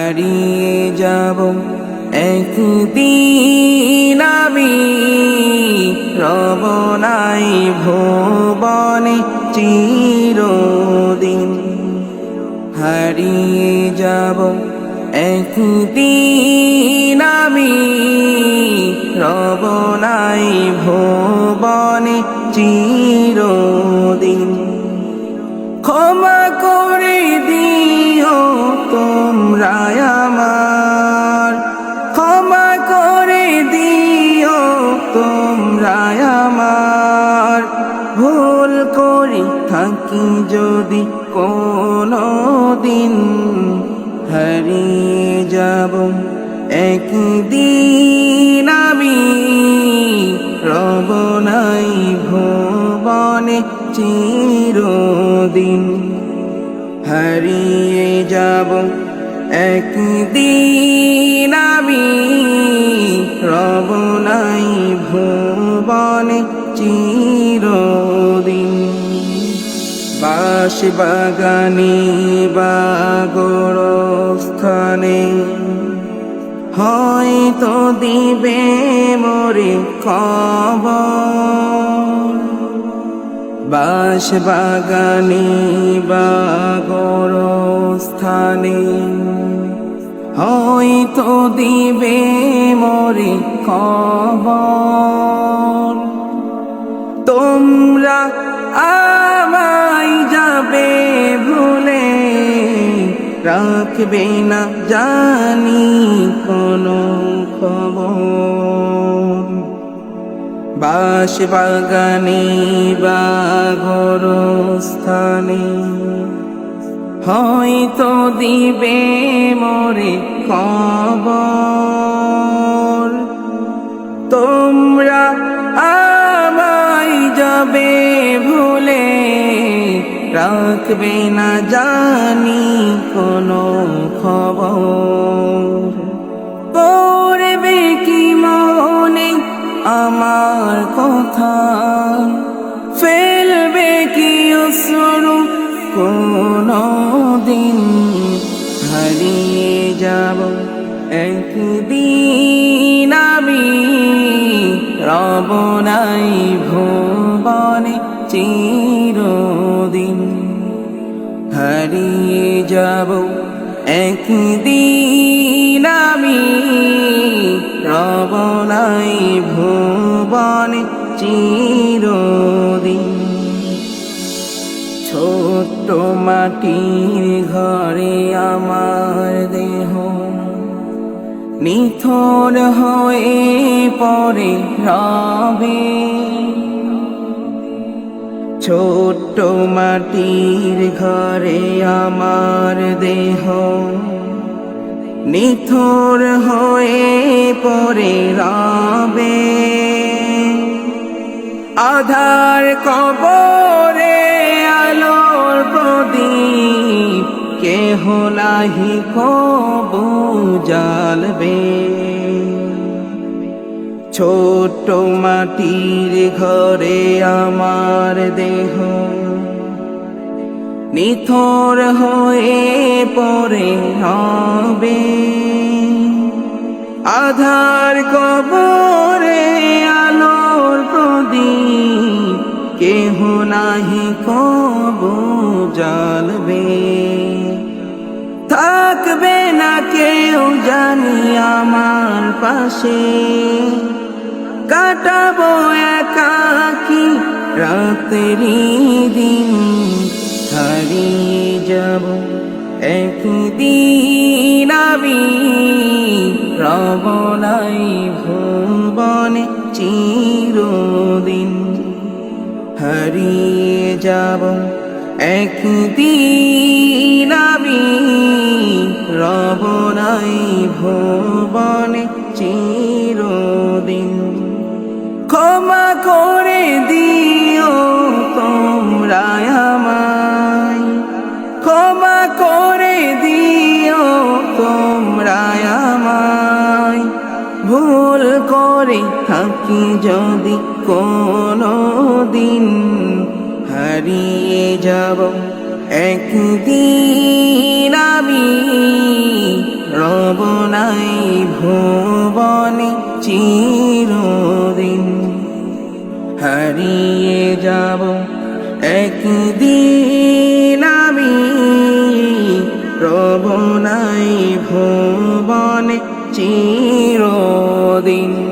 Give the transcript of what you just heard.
হারিয়ে যাব একদিন আমি, রব নাই ভুবনে চিরদিন। হারিয়ে যাব একদিন আমি, রব নাই ভুবনে চিরদিন। ক্ষমা করে দিও তোমরা আমার, ক্ষমা করে দিও তোমরা আমার। ভুল করে থাকি যদি কোনো দিন, হারিয়ে যাব একদিন আমি, রব নাই ভুবনে চিরদিন। হারিয়ে যাব একদিন আমি, রব নাই ভুবনে চিরদিন। বাঁশ বাগানে বা গোরস্থানে হয়তো দিবে মোরে খবর। বাঁশ বাগানে বা গোরস্থানে হয়তো দিবে মোরে খবর। তোমরা আমায় যাবে ভুলে, রাখবে না জানি কোনো খবর। বাঁশ বাগানে বা গোরস্থানে হয়তো দিবে মোরে খবর। তোমরা আমায় যাবে ভুলে, রাখবে না জানি কোনো খবর। পড়বে কি মনে আমার কথা, ফেলবে কি অশ্রু কোনো দিন। হারিয়ে যাব একদিন আমি, রব নাই ভুবনে চিরদিন। হারিয়ে যাব একদিন আমি, রব নাই ভুবনে চিরদিন। ছোট্ট মাটির ঘরে আমার দেহ নিথর হয়ে পড়ে রবে। ছোট্ট মাটির ঘরে আমার দেহ নিথর হয়ে পড়ে রবে। আধার কবরে আলোর প্রদীপ কেহ নাহি কবু জ্বালবে। ছোট্ট মাটির ঘরে আমার দেহ নিথর হয়ে পড়ে হবে। আধার কবরে আলোর প্রদীপ কেহ নাহি কবু জ্বালবে। থাকবে না কেউ জানি আমার পাশে, কাটাবো একাকী রাতেরি দিন। হারিয়ে যাব একদিন আমি, রব নাই ভুবনে চিরদিন। হারিয়ে যাব একদিন আমি, রব নাই ভুবনে চিরদিন। ক্ষমা করে দিও তোমরা আমায়, ক্ষমা করে দিও তোমরা আমায়। ভুল করে থাকি যদি কোনো দিন, হারিয়ে যাব একদিন আমি, রব নাই ভুবনে চিরদিন। হারিয়ে যাব একদিন আমি, রব নাই ভুবনে চিরদিন।